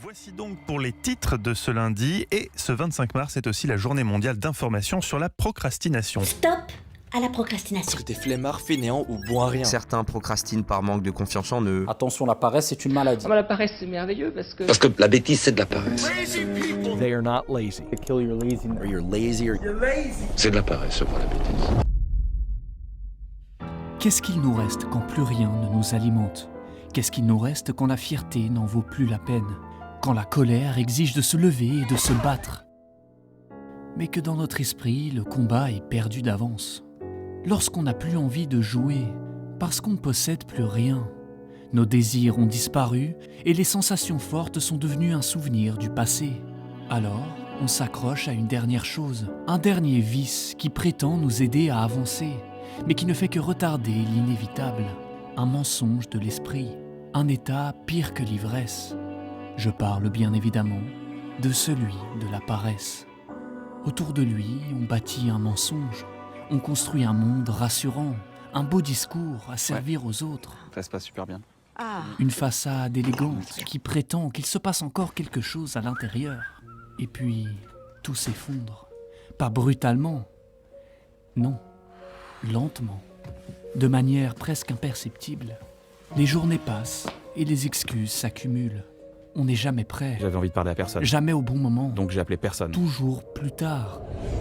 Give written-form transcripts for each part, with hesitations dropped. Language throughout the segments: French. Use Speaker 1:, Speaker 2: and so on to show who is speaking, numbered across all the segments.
Speaker 1: Voici donc pour les titres de ce lundi. Et ce 25 mars est aussi la journée mondiale d'information sur la procrastination.
Speaker 2: Stop à la procrastination.
Speaker 3: Parce que t'es flemmard, fainéant ou bon à rien.
Speaker 4: Certains procrastinent par manque de confiance en eux.
Speaker 5: Attention, la paresse, c'est une maladie.
Speaker 6: Ah bah, la paresse, c'est merveilleux parce que
Speaker 7: la bêtise, c'est de la paresse.
Speaker 3: They are not lazy.
Speaker 5: To kill your laziness.
Speaker 3: Or you're lazy or...
Speaker 7: C'est de la paresse, moi, la bêtise.
Speaker 8: Qu'est-ce qu'il nous reste quand plus rien ne nous alimente ? Qu'est-ce qu'il nous reste quand la fierté n'en vaut plus la peine ? Quand la colère exige de se lever et de se battre ? Mais que dans notre esprit, le combat est perdu d'avance. Lorsqu'on n'a plus envie de jouer, parce qu'on ne possède plus rien. Nos désirs ont disparu et les sensations fortes sont devenues un souvenir du passé. Alors, on s'accroche à une dernière chose, un dernier vice qui prétend nous aider à avancer, mais qui ne fait que retarder l'inévitable. Un mensonge de l'esprit, un état pire que l'ivresse. Je parle bien évidemment de celui de la paresse. Autour de lui, on bâtit un mensonge. On construit un monde rassurant, un beau discours à servir aux autres.
Speaker 9: Ça se passe super bien.
Speaker 8: Une façade élégante qui prétend qu'il se passe encore quelque chose à l'intérieur. Et puis, tout s'effondre. Pas brutalement. Non, lentement. De manière presque imperceptible. Les journées passent et les excuses s'accumulent. On n'est jamais prêt.
Speaker 9: J'avais envie de parler à personne.
Speaker 8: Jamais au bon moment.
Speaker 9: Donc j'ai appelé personne.
Speaker 8: Toujours plus tard.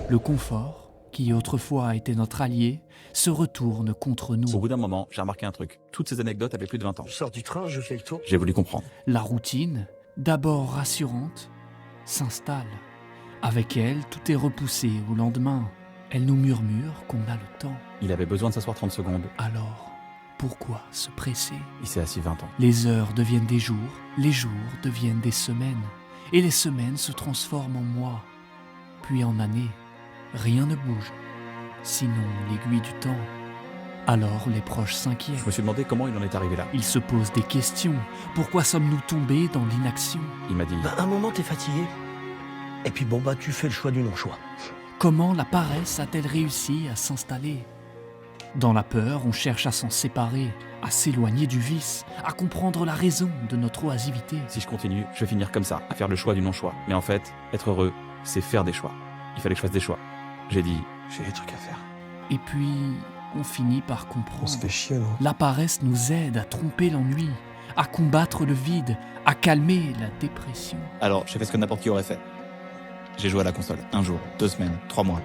Speaker 8: Le confort, qui autrefois était notre allié, se retourne contre nous.
Speaker 9: Au bout d'un moment, j'ai remarqué un truc. Toutes ces anecdotes avaient plus de 20 ans.
Speaker 10: Je sors du train, je fais le tour.
Speaker 9: J'ai voulu comprendre.
Speaker 8: La routine, d'abord rassurante, s'installe. Avec elle, tout est repoussé au lendemain. Elle nous murmure qu'on a le temps.
Speaker 9: Il avait besoin de s'asseoir 30 secondes.
Speaker 8: Alors, pourquoi se presser ?
Speaker 9: Il s'est assis 20 ans.
Speaker 8: Les heures deviennent des jours, les jours deviennent des semaines, et les semaines se transforment en mois, puis en années. Rien ne bouge, sinon l'aiguille du temps. Alors les proches s'inquiètent.
Speaker 9: Je me suis demandé comment il en est arrivé là.
Speaker 8: Ils se posent des questions. Pourquoi sommes-nous tombés dans l'inaction ?
Speaker 9: Il m'a dit...
Speaker 10: Un moment, t'es fatigué. Et puis tu fais le choix du non-choix.
Speaker 8: Comment la paresse a-t-elle réussi à s'installer ? Dans la peur, on cherche à s'en séparer, à s'éloigner du vice, à comprendre la raison de notre oisivité.
Speaker 9: Si je continue, je vais finir comme ça, à faire le choix du non-choix. Mais en fait, être heureux, c'est faire des choix. Il fallait que je fasse des choix. J'ai dit, j'ai des trucs à faire.
Speaker 8: Et puis, on finit par comprendre.
Speaker 10: On se fait chier, non ?
Speaker 8: La paresse nous aide à tromper l'ennui, à combattre le vide, à calmer la dépression.
Speaker 3: Alors, j'ai fait ce que n'importe qui aurait fait. J'ai joué à la console. 1 jour, 2 semaines, 3 mois.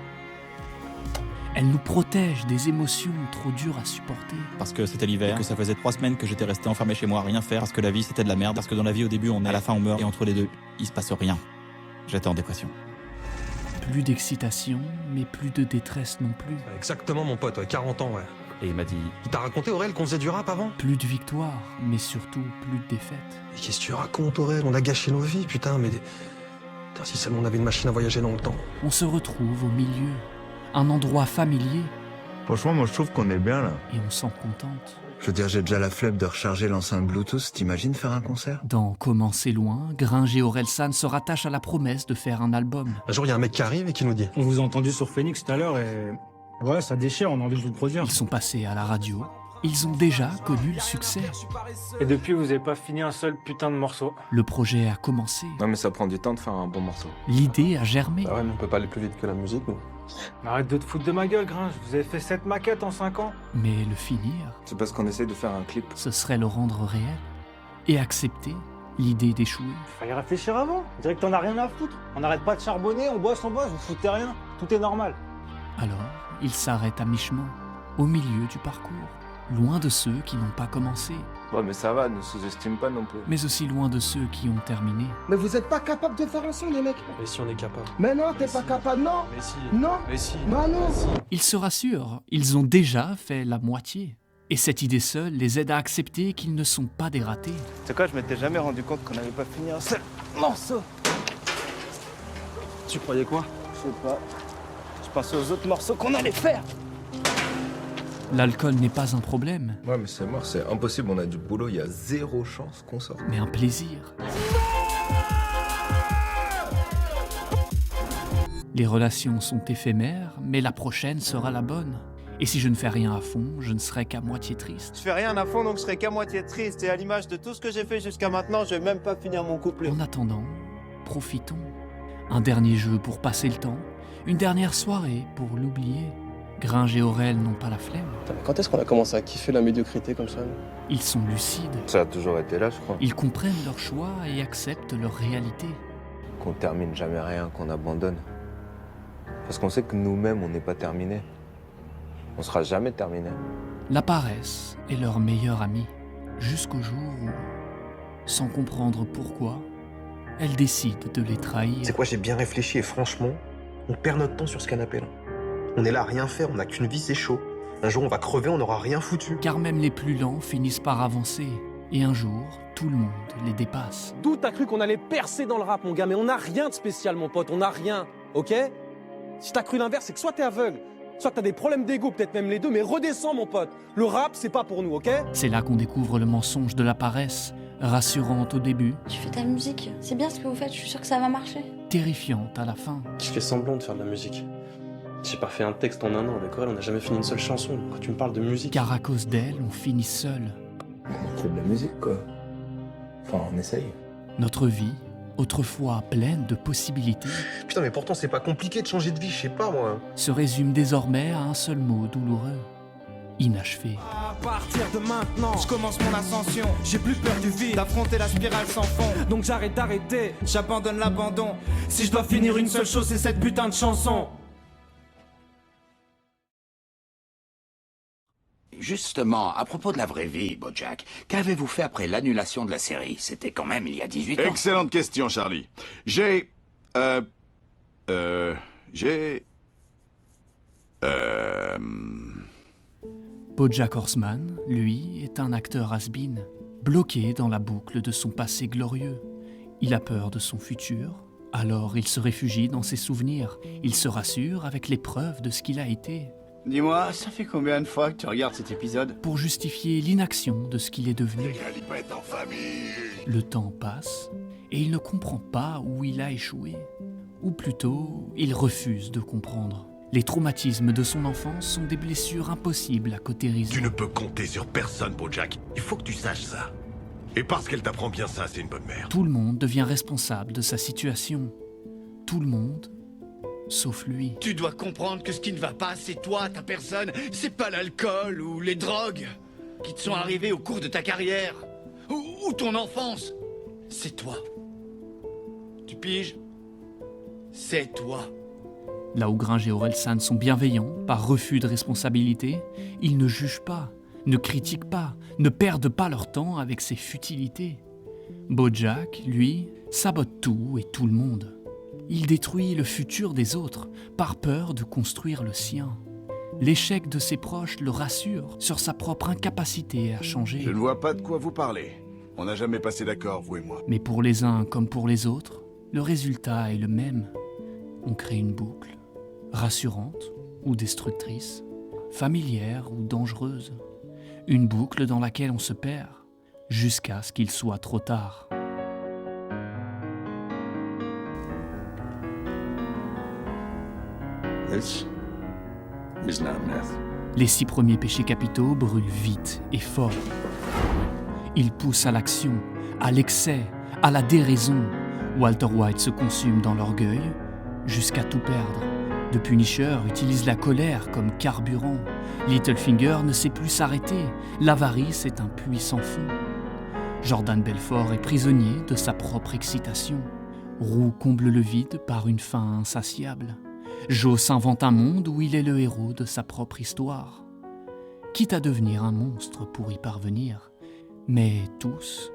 Speaker 8: Elle nous protège des émotions trop dures à supporter.
Speaker 3: Parce que c'était l'hiver, que ça faisait 3 semaines que j'étais resté enfermé chez moi à rien faire, parce que la vie c'était de la merde, parce que dans la vie au début on est, à la fin on meurt, et entre les deux, il se passe rien. J'étais en dépression.
Speaker 8: Plus d'excitation, mais plus de détresse non plus.
Speaker 11: Exactement mon pote, 40 ans, ouais.
Speaker 9: Et il m'a dit...
Speaker 11: Il t'a raconté Aurel qu'on faisait du rap avant ?
Speaker 8: Plus de victoire, mais surtout plus de défaite.
Speaker 11: Mais qu'est-ce que tu racontes Aurel ? On a gâché nos vies, putain, mais... Putain, si seulement on avait une machine à voyager dans le temps.
Speaker 8: On se retrouve au milieu, un endroit familier,
Speaker 12: Franchement, moi je trouve qu'on est bien là.
Speaker 8: et on s'en contente.
Speaker 12: Je veux dire, j'ai déjà la flemme de recharger l'enceinte Bluetooth. T'imagines faire un concert ?
Speaker 8: Dans Comment c'est loin, Gringe et Orelsan se rattachent à la promesse de faire un album.
Speaker 11: Un jour, il y a un mec qui arrive et qui nous dit...
Speaker 13: On vous a entendu sur Phoenix tout à l'heure et... Ouais, ça déchire, on a envie de vous produire.
Speaker 8: Ils sont passés à la radio, ils ont déjà connu le succès.
Speaker 13: Et depuis, vous avez pas fini un seul putain de morceau.
Speaker 8: Le projet a commencé,
Speaker 7: Non, mais ça prend du temps de faire un bon morceau.
Speaker 8: l'idée a germé.
Speaker 11: Ah ouais, mais on peut pas aller plus vite que la musique, nous.
Speaker 13: Arrête de te foutre de ma gueule, Gringe. Vous avez fait 7 maquettes en 5 ans.
Speaker 8: Mais le finir,
Speaker 7: C'est parce qu'on essaye de faire un clip.
Speaker 8: ce serait le rendre réel et accepter l'idée d'échouer.
Speaker 13: Fallait réfléchir avant. On dirait que t'en as rien à foutre. On n'arrête pas de charbonner, on bosse, vous foutez rien. Tout est normal.
Speaker 8: Alors, il s'arrête à mi-chemin, au milieu du parcours, loin de ceux qui n'ont pas commencé,
Speaker 7: Ouais, mais ça va, ne sous-estime pas non plus.
Speaker 8: mais aussi loin de ceux qui ont terminé.
Speaker 10: Mais vous êtes pas capable de faire un son, les mecs.
Speaker 11: Mais si on est capable.
Speaker 10: Mais non, t'es pas capable, non.
Speaker 11: Mais si.
Speaker 10: Non.
Speaker 11: Mais si.
Speaker 10: Non, non.
Speaker 8: Ils se rassurent, ils ont déjà fait la moitié. Et cette idée seule les aide à accepter qu'ils ne sont pas des ratés.
Speaker 4: C'est quoi, je m'étais jamais rendu compte qu'on n'avait pas fini un seul morceau.
Speaker 11: Tu croyais quoi ?
Speaker 4: Je sais pas. Je pensais aux autres morceaux qu'on allait faire.
Speaker 8: L'alcool n'est pas un problème,
Speaker 7: Ouais, mais c'est mort, c'est impossible, on a du boulot, il y a 0 chance qu'on sorte.
Speaker 8: mais un plaisir. Les relations sont éphémères, mais la prochaine sera la bonne. Et si je ne fais rien à fond, je ne serai qu'à moitié triste.
Speaker 4: Je fais rien à fond, donc je serai qu'à moitié triste. Et à l'image de tout ce que j'ai fait jusqu'à maintenant, je vais même pas finir mon couplet.
Speaker 8: En attendant, profitons. Un dernier jeu pour passer le temps, une dernière soirée pour l'oublier. Gringe et Aurel n'ont pas la flemme.
Speaker 14: Quand est-ce qu'on a commencé à kiffer la médiocrité comme ça?
Speaker 8: Ils sont lucides.
Speaker 7: Ça a toujours été là, je crois.
Speaker 8: Ils comprennent leurs choix et acceptent leur réalité.
Speaker 7: Qu'on termine jamais rien, qu'on abandonne. Parce qu'on sait que nous-mêmes, on n'est pas terminés. On sera jamais terminés.
Speaker 8: La paresse est leur meilleure amie, jusqu'au jour où, sans comprendre pourquoi, elle décide de les trahir.
Speaker 11: C'est quoi, j'ai bien réfléchi et franchement, on perd notre temps sur ce canapé là. On est là à rien faire, on n'a qu'une vie, c'est chaud. Un jour on va crever, on n'aura rien foutu.
Speaker 8: Car même les plus lents finissent par avancer, et un jour, tout le monde les dépasse.
Speaker 13: D'où t'as cru qu'on allait percer dans le rap, mon gars? Mais on n'a rien de spécial, mon pote, on n'a rien, ok? Si t'as cru l'inverse, c'est que soit t'es aveugle, soit t'as des problèmes d'ego, peut-être même les deux, mais redescends, mon pote. Le rap, c'est pas pour nous, ok?
Speaker 8: C'est là qu'on découvre le mensonge de la paresse, rassurante au début.
Speaker 2: Tu fais ta musique, c'est bien ce que vous faites, je suis sûre que ça va marcher.
Speaker 8: Terrifiante à la fin.
Speaker 14: Je fais semblant de faire de la musique. J'ai pas fait un texte en un an, avec Aurel, on n'a jamais fini une seule chanson. Quand tu me parles de musique...
Speaker 8: Car à cause d'elle, on finit seul.
Speaker 12: On fait de la musique, quoi. Enfin, on essaye.
Speaker 8: Notre vie, autrefois pleine de possibilités,
Speaker 11: Putain, mais pourtant c'est pas compliqué de changer de vie, je sais pas moi.
Speaker 8: se résume désormais à un seul mot douloureux. Inachevé.
Speaker 15: À partir de maintenant, je commence mon ascension. J'ai plus peur du vide, d'affronter la spirale sans fond. Donc j'arrête d'arrêter, j'abandonne l'abandon. Si je dois finir une seule chose, c'est cette putain de chanson.
Speaker 16: Justement, à propos de la vraie vie, Bojack, qu'avez-vous fait après l'annulation de la série? C'était quand même il y a 18 ans.
Speaker 17: Excellente question, Charlie. J'ai...
Speaker 8: Bojack Horseman, lui, est un acteur has-been, bloqué dans la boucle de son passé glorieux. Il a peur de son futur, alors il se réfugie dans ses souvenirs. Il se rassure avec les preuves de ce qu'il a été.
Speaker 16: Dis-moi, ça fait combien de fois que tu regardes cet épisode?
Speaker 8: Pour justifier l'inaction de ce qu'il est devenu.
Speaker 17: en famille.
Speaker 8: Le temps passe, et il ne comprend pas où il a échoué. Ou plutôt, il refuse de comprendre. Les traumatismes de son enfance sont des blessures impossibles à cautériser.
Speaker 17: Tu ne peux compter sur personne, Bojack. Il faut que tu saches ça. Et parce qu'elle t'apprend bien ça, c'est une bonne mère.
Speaker 8: Tout le monde devient responsable de sa situation. Tout le monde, sauf lui.
Speaker 18: Tu dois comprendre que ce qui ne va pas, c'est toi, ta personne. C'est pas l'alcool ou les drogues qui te sont arrivés au cours de ta carrière. Ou ton enfance. C'est toi. Tu piges? C'est toi.
Speaker 8: Là où Gringe et Orelsan sont bienveillants, par refus de responsabilité, ils ne jugent pas, ne critiquent pas, ne perdent pas leur temps avec ces futilités. Bojack, lui, sabote tout et tout le monde. Il détruit le futur des autres par peur de construire le sien. L'échec de ses proches le rassure sur sa propre incapacité à changer.
Speaker 17: Je ne vois pas de quoi vous parlez. On n'a jamais passé d'accord, vous et moi.
Speaker 8: Mais pour les uns comme pour les autres, le résultat est le même. On crée une boucle, rassurante ou destructrice, familière ou dangereuse. Une boucle dans laquelle on se perd, jusqu'à ce qu'il soit trop tard.
Speaker 17: This is not meth.
Speaker 8: Les 6 premiers péchés capitaux brûlent vite et fort. Ils poussent à l'action, à l'excès, à la déraison. Walter White se consume dans l'orgueil jusqu'à tout perdre. The Punisher utilise la colère comme carburant. Littlefinger ne sait plus s'arrêter. L'avarice est un puits sans fond. Jordan Belfort est prisonnier de sa propre excitation. Roux comble le vide par une faim insatiable. Joe s'invente un monde où il est le héros de sa propre histoire. Quitte à devenir un monstre pour y parvenir. Mais tous,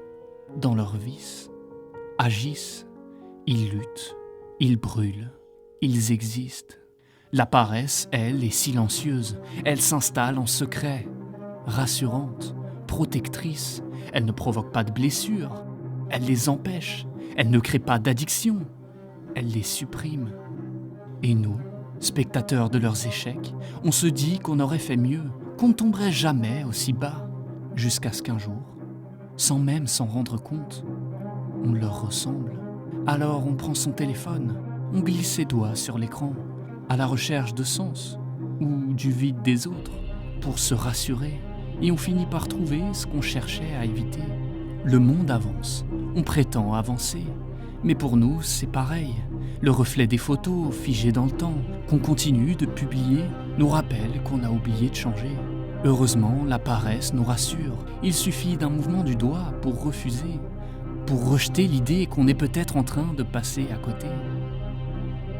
Speaker 8: dans leur vice, agissent. Ils luttent, ils brûlent, ils existent. La paresse, elle, est silencieuse. Elle s'installe en secret, rassurante, protectrice. Elle ne provoque pas de blessures. Elle les empêche. Elle ne crée pas d'addiction. Elle les supprime. Et nous, spectateurs de leurs échecs, on se dit qu'on aurait fait mieux, qu'on ne tomberait jamais aussi bas, jusqu'à ce qu'un jour, sans même s'en rendre compte, on leur ressemble. Alors on prend son téléphone, on glisse ses doigts sur l'écran, à la recherche de sens ou du vide des autres pour se rassurer, et on finit par trouver ce qu'on cherchait à éviter. Le monde avance, on prétend avancer, mais pour nous c'est pareil. Le reflet des photos figées dans le temps, qu'on continue de publier, nous rappelle qu'on a oublié de changer. Heureusement, la paresse nous rassure. Il suffit d'un mouvement du doigt pour refuser, pour rejeter l'idée qu'on est peut-être en train de passer à côté.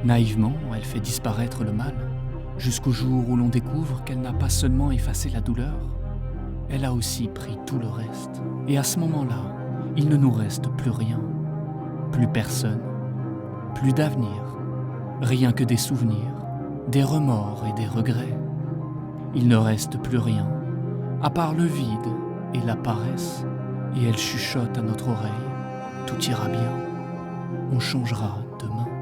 Speaker 8: Naïvement, elle fait disparaître le mal, jusqu'au jour où l'on découvre qu'elle n'a pas seulement effacé la douleur, elle a aussi pris tout le reste. Et à ce moment-là, il ne nous reste plus rien, plus personne, plus d'avenir, rien que des souvenirs, des remords et des regrets. Il ne reste plus rien, à part le vide et la paresse, et elle chuchote à notre oreille, tout ira bien, on changera demain.